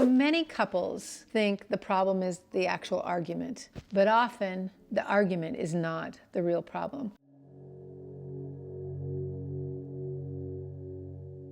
Many couples think the problem is the actual argument, but often the argument is not the real problem.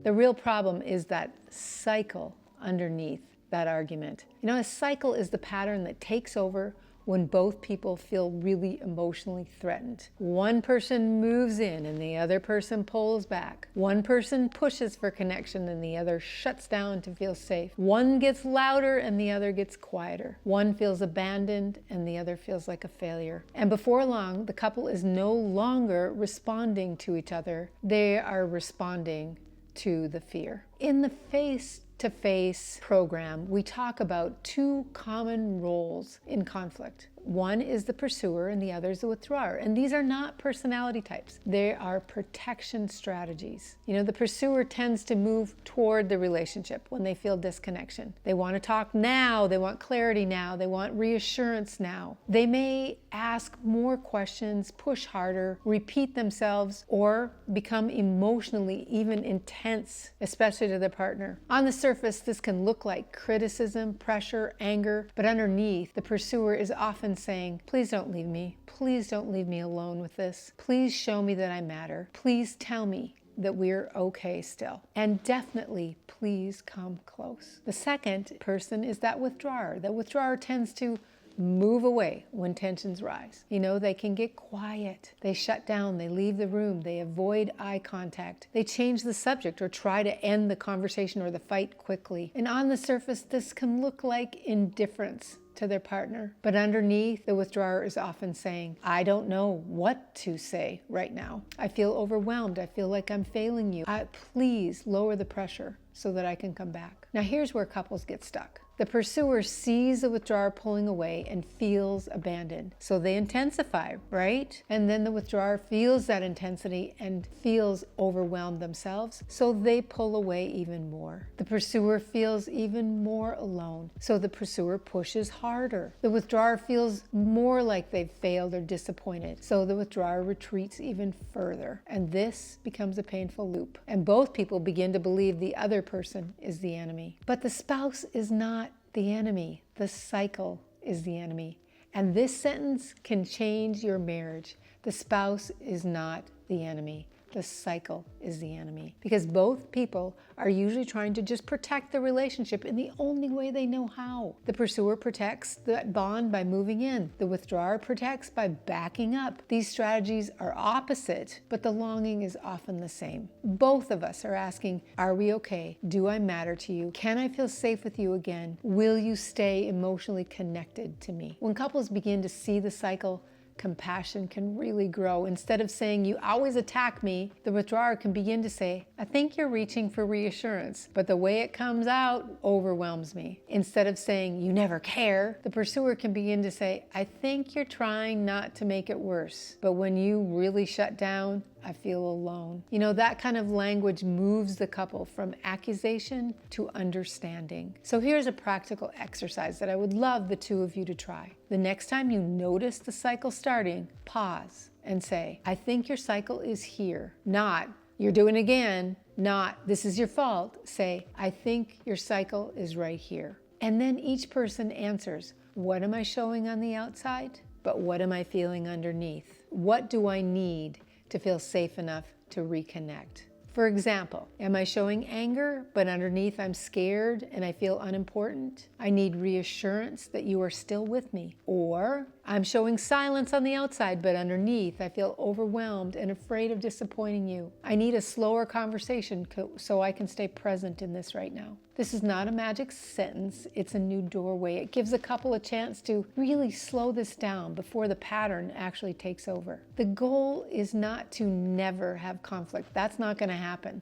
The real problem is that cycle underneath that argument. A cycle is the pattern that takes over when both people feel really emotionally threatened. One person moves in and the other person pulls back. One person pushes for connection and the other shuts down to feel safe. One gets louder and the other gets quieter. One feels abandoned and the other feels like a failure. And before long, the couple is no longer responding to each other. They are responding to the fear. In the face-to-face program, we talk about two common roles in conflict. One is the pursuer and the other is the withdrawer. And these are not personality types. They are protection strategies. The pursuer tends to move toward the relationship when they feel disconnection. They want to talk now. They want clarity now. They want reassurance now. They may ask more questions, push harder, repeat themselves, or become emotionally even intense, especially to their partner. On the surface, this can look like criticism, pressure, anger, but underneath, the pursuer is often saying, please don't leave me. Please don't leave me alone with this. Please show me that I matter. Please tell me that we're okay still. And definitely, please come close. The second person is that withdrawer. The withdrawer tends to move away when tensions rise. They can get quiet. They shut down. They leave the room. They avoid eye contact. They change the subject or try to end the conversation or the fight quickly. And on the surface, this can look like indifference to their partner. But underneath, the withdrawer is often saying, I don't know what to say right now. I feel overwhelmed. I feel like I'm failing you. Please lower the pressure so that I can come back. Now here's where couples get stuck. The pursuer sees the withdrawer pulling away and feels abandoned. So they intensify, right? And then the withdrawer feels that intensity and feels overwhelmed themselves. So they pull away even more. The pursuer feels even more alone. So the pursuer pushes harder. The withdrawer feels more like they've failed or disappointed. So the withdrawer retreats even further. And this becomes a painful loop. And both people begin to believe the other person is the enemy. But the spouse is not the enemy. The cycle is the enemy. And this sentence can change your marriage. The spouse is not the enemy. The cycle is the enemy. Because both people are usually trying to just protect the relationship in the only way they know how. The pursuer protects that bond by moving in. The withdrawer protects by backing up. These strategies are opposite, but the longing is often the same. Both of us are asking, are we okay? Do I matter to you? Can I feel safe with you again? Will you stay emotionally connected to me? When couples begin to see the cycle, compassion can really grow. Instead of saying, you always attack me, the withdrawer can begin to say, I think you're reaching for reassurance, but the way it comes out overwhelms me. Instead of saying, you never care, the pursuer can begin to say, I think you're trying not to make it worse, but when you really shut down, I feel alone. That kind of language moves the couple from accusation to understanding. So here's a practical exercise that I would love the two of you to try. The next time you notice the cycle starting, pause and say, I think your cycle is here. Not, you're doing it again. Not, this is your fault. Say, I think your cycle is right here. And then each person answers, what am I showing on the outside? But what am I feeling underneath? What do I need to feel safe enough to reconnect? For example, am I showing anger, but underneath I'm scared and I feel unimportant? I need reassurance that you are still with me. Or I'm showing silence on the outside, but underneath I feel overwhelmed and afraid of disappointing you. I need a slower conversation so I can stay present in this right now. This is not a magic sentence, it's a new doorway. It gives a couple a chance to really slow this down before the pattern actually takes over. The goal is not to never have conflict. That's not going to happen.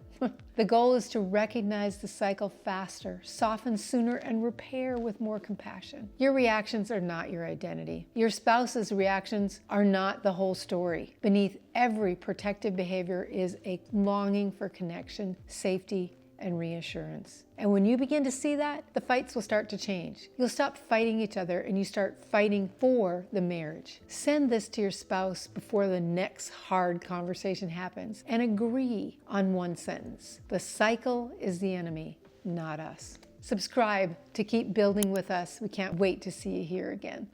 The goal is to recognize the cycle faster, soften sooner, and repair with more compassion. Your reactions are not your identity. Your spouse's reactions are not the whole story. Beneath every protective behavior is a longing for connection, safety, and reassurance. And when you begin to see that, the fights will start to change. You'll stop fighting each other and you start fighting for the marriage. Send this to your spouse before the next hard conversation happens and agree on one sentence. The cycle is the enemy, not us. Subscribe to keep building with us. We can't wait to see you here again.